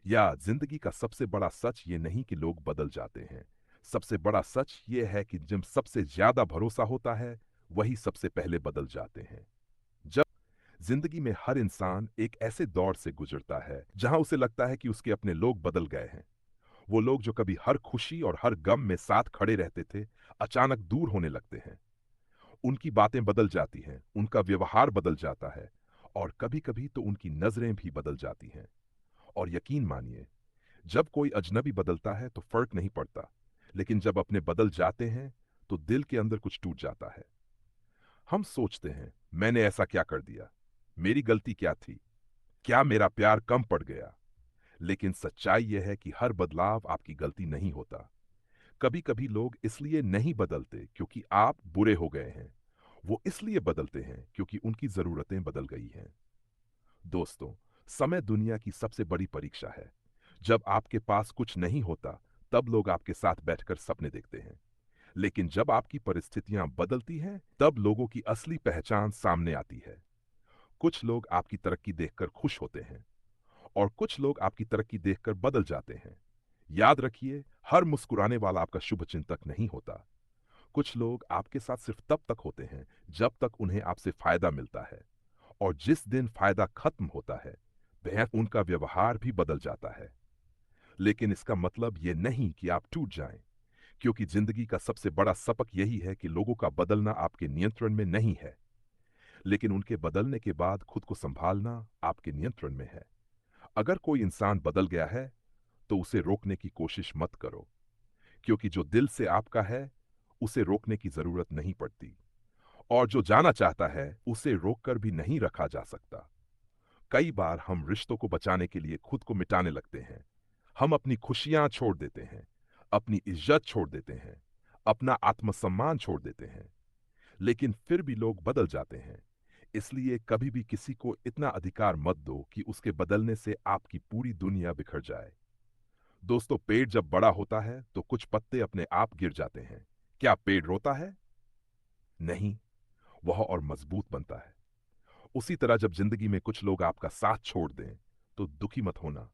या जिंदगी का सबसे बड़ा सच ये नहीं कि लोग बदल जाते हैं। सबसे बड़ा सच ये है कि जिन सबसे ज्यादा भरोसा होता है वही सबसे पहले बदल जाते हैं। जब जिंदगी में हर इंसान एक ऐसे दौर से गुजरता है जहां उसे लगता है कि उसके अपने लोग बदल गए हैं। वो लोग जो कभी हर खुशी और हर गम में साथ खड़े रहते थे, अचानक दूर होने लगते हैं। उनकी बातें बदल जाती हैं, उनका व्यवहार बदल जाता है, और कभी-कभी तो उनकी नजरें भी बदल जाती हैं। और यकीन मानिए, जब कोई अजनबी बदलता है तो फर्क नहीं पड़ता, लेकिन जब अपने बदल जाते हैं तो दिल के अंदर कुछ टूट जाता है। हम सोचते हैं, मैंने ऐसा क्या कर दिया? मेरी गलती क्या थी? क्या मेरा प्यार कम पड़ गया? लेकिन सच्चाई यह है कि हर बदलाव आपकी गलती नहीं होता। कभी-कभी लोग इसलिए नहीं बदलते क्योंकि आप बुरे हो गए हैं। वो इसलिए बदलते हैं क्योंकि उनकी जरूरतें बदल गई हैं। दोस्तों, समय दुनिया की सबसे बड़ी परीक्षा है। जब आपके पास कुछ नहीं होता, तब लोग आपके साथ बैठकर सपने देखते हैं। लेकिन जब आपकी परिस्थितियां बदलती हैं, तब लोगों की असली पहचान सामने आती है। कुछ लोग आपकी तरक्की देखकर खुश होते हैं और कुछ लोग आपकी तरक्की देखकर बदल जाते हैं। याद रखिए, हर मुस्कुराने वाला आपका शुभचिंतक नहीं होता। कुछ लोग आपके साथ सिर्फ तब तक होते हैं जब तक उन्हें आपसे फायदा मिलता है, और जिस दिन फायदा खत्म होता है, वह उनका व्यवहार भी बदल जाता है। लेकिन इसका मतलब ये नहीं कि आप टूट जाएं, क्योंकि जिंदगी का सबसे बड़ा सबक यही है कि लोगों का बदलना आपके नियंत्रण में नहीं है, लेकिन उनके बदलने के बाद खुद को संभालना आपके नियंत्रण में है। अगर कोई इंसान बदल गया है, तो उसे रोकने की कोशिश मत करो, क्योंकि जो दिल से आपका है, उसे रोकने की जरूरत नहीं पड़ती, और जो जाना चाहता है, उसे रोककर भी नहीं रखा जा सकता। कई बार हम रिश्तों को बचाने के लिए खुद को मिटाने लगते हैं। हम अपनी खुशियां छोड़ देते हैं, अपनी इज्जत छोड़ देते हैं, अपना आत्मसम्मान छोड़ देते हैं, लेकिन फिर भी लोग बदल जाते हैं। इसलिए कभी भी किसी को इतना अधिकार मत दो कि उसके बदलने से आपकी पूरी दुनिया बिखर जाए। दोस्तों, पेड़ जब बड़ा होता है तो कुछ पत्ते अपने आप गिर जाते हैं। क्या पेड़ रोता है? नहीं, वह और मजबूत बनता है। उसी तरह जब जिंदगी में कुछ लोग आपका साथ छोड़ दें, तो दुखी मत होना।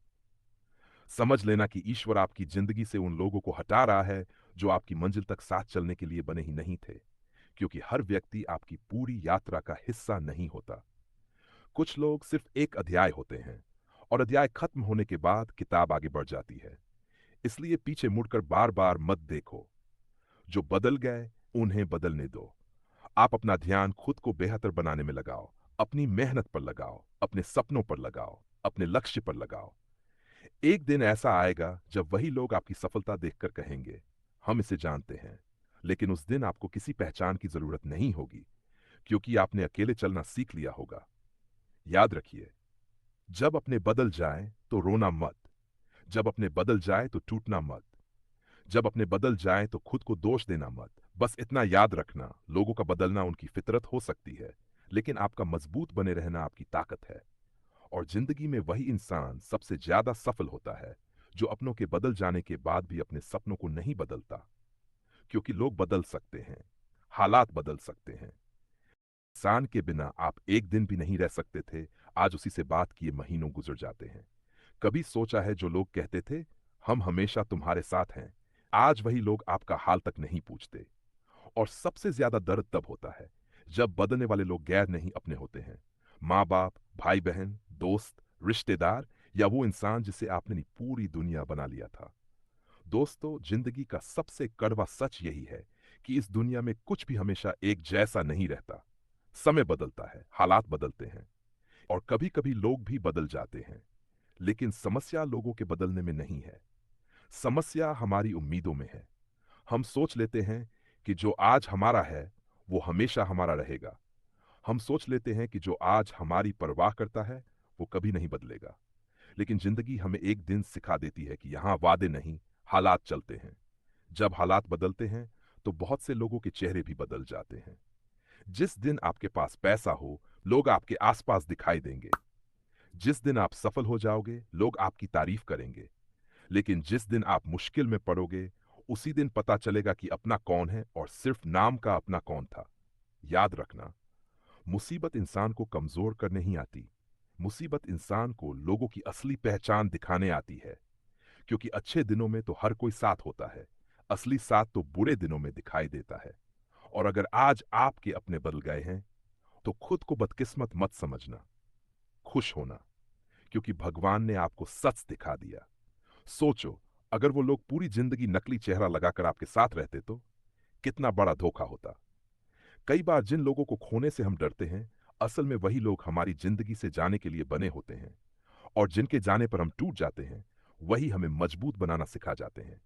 समझ लेना कि ईश्वर आपकी जिंदगी से उन लोगों को हटा रहा है जो आपकी मंजिल तक साथ चलने के लिए बने ही नहीं थे, क्योंकि हर व्यक्ति आपकी पूरी यात्रा का हिस्सा नहीं होता। कुछ लोग सिर्फ एक अध्याय होते हैं, और अध्याय खत्म होने के बाद किताब आगे बढ़ जाती है। इसलिए पीछे मुड़कर बार बार मत देखो। जो बदल गए, उन्हें बदलने दो। आप अपना ध्यान खुद को बेहतर बनाने में लगाओ, अपनी मेहनत पर लगाओ, अपने सपनों पर लगाओ, अपने लक्ष्य पर लगाओ। एक दिन ऐसा आएगा जब वही लोग आपकी सफलता देखकर कहेंगे, हम इसे जानते हैं। लेकिन उस दिन आपको किसी पहचान की जरूरत नहीं होगी, क्योंकि आपने अकेले चलना सीख लिया होगा। याद रखिए, जब अपने बदल जाए तो रोना मत। जब अपने बदल जाए तो टूटना मत। जब अपने बदल जाए तो खुद को दोष देना मत। बस इतना याद रखना, लोगों का बदलना उनकी फितरत हो सकती है, लेकिन आपका मजबूत बने रहना आपकी ताकत है। और जिंदगी में वही इंसान सबसे ज्यादा सफल होता है जो अपनों के बदल जाने के बाद भी अपने सपनों को नहीं बदलता। क्योंकि लोग बदल सकते हैं, हालात बदल सकते हैं। इंसान के बिना आप एक दिन भी नहीं रह सकते थे, आज उसी से बात किए महीनों गुजर जाते हैं। कभी सोचा है जो लोग कहते थे, हम हमेशा तुम्हारे साथ हैं, आज वही लोग आपका हाल तक नहीं पूछते। और सबसे ज्यादा दर्द तब होता है जब बदलने वाले लोग गैर नहीं अपने होते हैं। माँ बाप, भाई बहन, दोस्त, रिश्तेदार, या वो इंसान जिसे आपने पूरी दुनिया बना लिया था। दोस्तों, जिंदगी का सबसे कड़वा सच यही है कि इस दुनिया में कुछ भी हमेशा एक जैसा नहीं रहता। समय बदलता है, हालात बदलते हैं, और कभी कभी लोग भी बदल जाते हैं। लेकिन समस्या लोगों के बदलने में नहीं है, समस्या हमारी उम्मीदों में है। हम सोच लेते हैं कि जो आज हमारा है वो हमेशा हमारा रहेगा। हम सोच लेते हैं कि जो आज हमारी परवाह करता है वो कभी नहीं बदलेगा। लेकिन जिंदगी हमें एक दिन सिखा देती है कि यहाँ वादे नहीं, हालात चलते हैं। जब हालात बदलते हैं तो बहुत से लोगों के चेहरे भी बदल जाते हैं। जिस दिन आपके पास पैसा हो, लोग आपके आसपास दिखाई देंगे। जिस दिन आप सफल हो जाओगे, लोग आपकी तारीफ करेंगे। लेकिन जिस दिन आप मुश्किल में पड़ोगे, उसी दिन पता चलेगा कि अपना कौन है और सिर्फ नाम का अपना कौन था। याद रखना, मुसीबत इंसान को कमजोर करने ही आती, मुसीबत इंसान को लोगों की असली पहचान दिखाने आती है, क्योंकि अच्छे दिनों में तो हर कोई साथ होता है, असली साथ तो बुरे दिनों में दिखाई देता है। और अगर आज आपके अपने बदल गए हैं, तो खुद को बदकिस्मत मत समझना, खुश होना, क्योंकि भगवान ने आपको सच दिखा दिया। सोचो, अगर वो लोग पूरी जिंदगी नकली चेहरा लगाकर आपके साथ रहते तो कितना बड़ा धोखा होता। कई बार जिन लोगों को खोने से हम डरते हैं, असल में वही लोग हमारी जिंदगी से जाने के लिए बने होते हैं, और जिनके जाने पर हम टूट जाते हैं, वही हमें मजबूत बनाना सिखा जाते हैं।